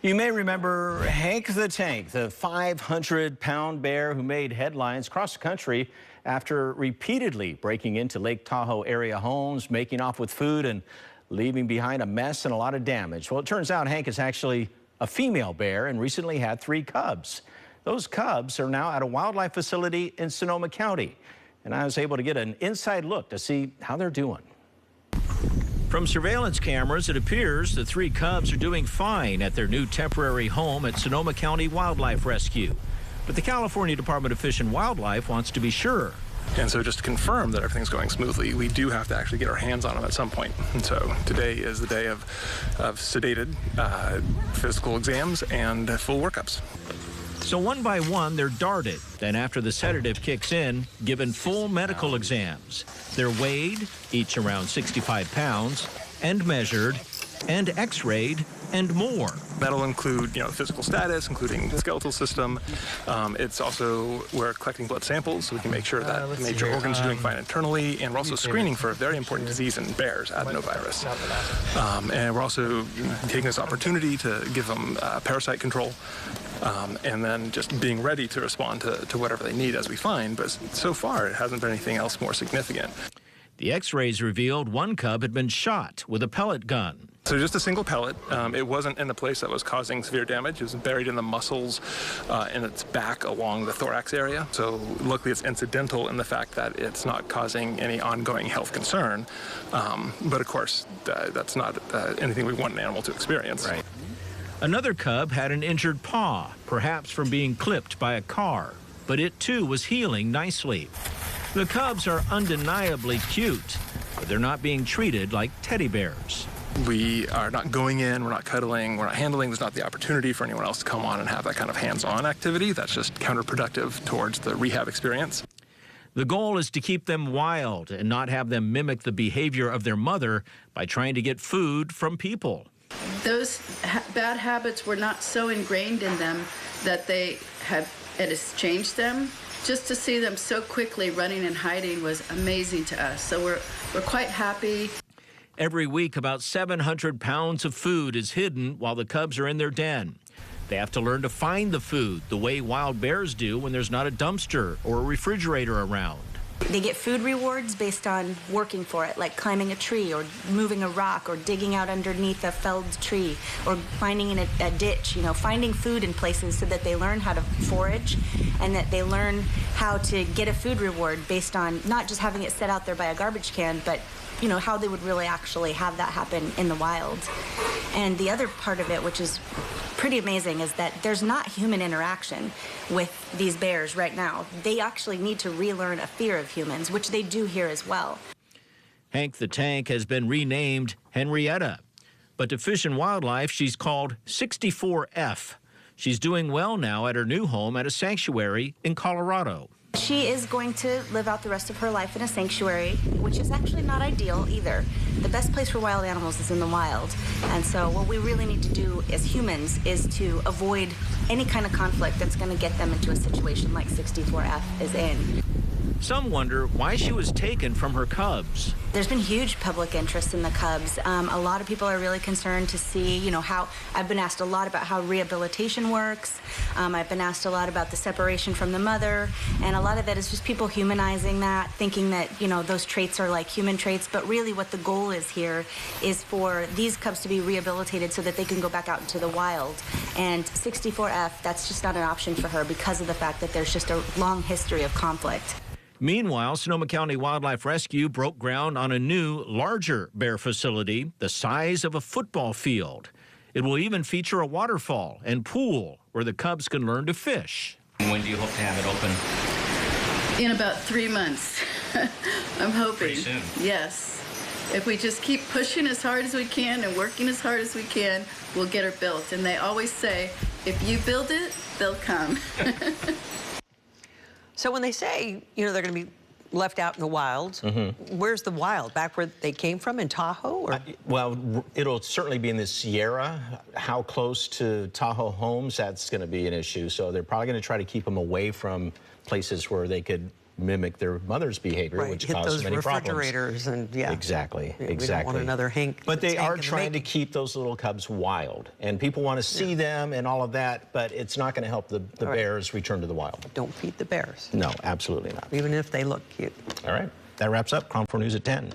You may remember Hank the Tank, the 500-pound bear who made headlines across the country after repeatedly breaking into Lake Tahoe area homes, making off with food, and leaving behind a mess and a lot of damage. Well, it turns out Hank is actually a female bear and recently had 3 cubs. Those cubs are now at a wildlife facility in Sonoma County, and I was able to get an inside look to see how they're doing. From surveillance cameras, it appears the 3 cubs are doing fine at their new temporary home at Sonoma County Wildlife Rescue. But the California Department of Fish and Wildlife wants to be sure. And so just to confirm that everything's going smoothly, we do have to actually get our hands on them at some point. And so today is the day of sedated physical exams and full workups. So one by one, they're darted. Then after the sedative kicks in, given full medical exams. They're weighed, each around 65 pounds, and measured, and x-rayed, and more. That'll include, physical status, including the skeletal system. It's also, we're collecting blood samples so we can make sure that the major organs are doing fine internally, and we're also screening for a very important disease in bears, adenovirus. And we're also taking this opportunity to give them parasite control. And then just being ready to respond to whatever they need as we find. But so far, it hasn't been anything else more significant. The x-rays revealed one cub had been shot with a pellet gun. So just a single pellet. It wasn't in the place that was causing severe damage. It was buried in the muscles in its back along the thorax area. So luckily it's incidental in the fact that it's not causing any ongoing health concern. But of course, that's not anything we want an animal to experience. Right. Another cub had an injured paw, perhaps from being clipped by a car, but it too was healing nicely. The cubs are undeniably cute, but they're not being treated like teddy bears. We are not going in, we're not cuddling, we're not handling. There's not the opportunity for anyone else to come on and have that kind of hands-on activity. That's just counterproductive towards the rehab experience. The goal is to keep them wild and not have them mimic the behavior of their mother by trying to get food from people. Those bad habits were not so ingrained in them that it has changed them. Just to see them so quickly running and hiding was amazing to us. So we're quite happy. Every week, about 700 pounds of food is hidden while the cubs are in their den. They have to learn to find the food the way wild bears do when there's not a dumpster or a refrigerator around. They get food rewards based on working for it, like climbing a tree or moving a rock or digging out underneath a felled tree or finding in a ditch, finding food in places so that they learn how to forage and that they learn how to get a food reward based on not just having it set out there by a garbage can, but how they would really actually have that happen in the wild. And the other part of it, which is pretty amazing, is that there's not human interaction with these bears right now. They actually need to relearn a fear of humans, which they do here as well. Hank the Tank has been renamed Henrietta, but to Fish and Wildlife, she's called 64F. She's doing well now at her new home at a sanctuary in Colorado. She is going to live out the rest of her life in a sanctuary, which is actually not ideal either. The best place for wild animals is in the wild. And so what we really need to do as humans is to avoid any kind of conflict that's going to get them into a situation like 64F is in. Some wonder why she was taken from her cubs. There's been huge public interest in the cubs. A lot of people are really concerned to see, how I've been asked a lot about how rehabilitation works. I've been asked a lot about the separation from the mother, and a lot of that is just people humanizing that, thinking that, those traits are like human traits, but really what the goal is here is for these cubs to be rehabilitated so that they can go back out into the wild. And 64F, that's just not an option for her because of the fact that there's just a long history of conflict. Meanwhile, Sonoma County Wildlife Rescue broke ground on a new, larger bear facility the size of a football field. It will even feature a waterfall and pool where the cubs can learn to fish. When do you hope to have it open? In about 3 months, I'm hoping. Pretty soon. Yes. If we just keep pushing as hard as we can and working as hard as we can, we'll get her built. And they always say, if you build it, they'll come. So when they say, they're going to be left out in the wild, where's the wild? Back where they came from in Tahoe? Or? Well, it'll certainly be in the Sierra. How close to Tahoe homes, that's going to be an issue. So they're probably going to try to keep them away from places where they could mimic their mother's behavior, Right, which hit causes those many problems. refrigerators and yeah. Exactly, Yeah, exactly. We don't want another Hank. But they are Hank in the trying to making. keep those little cubs wild, and people want to see them and all of that, but it's not going to help the All right. bears return to the wild. Don't feed the bears, No, absolutely not. even if they look cute. All right, that wraps up Chrome 4 News at 10.